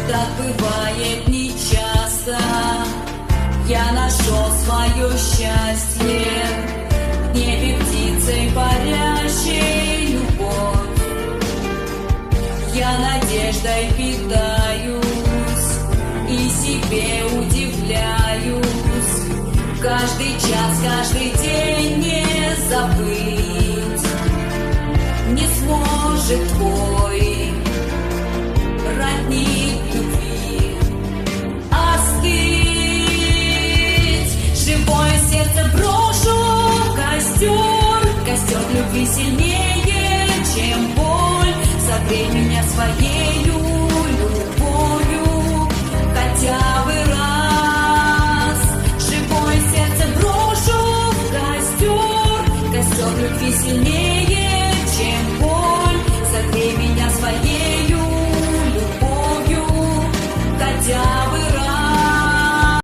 Так бывает нечасто. Я нашел свое счастье в небе птицей парящей любовь. Я надеждой питаю.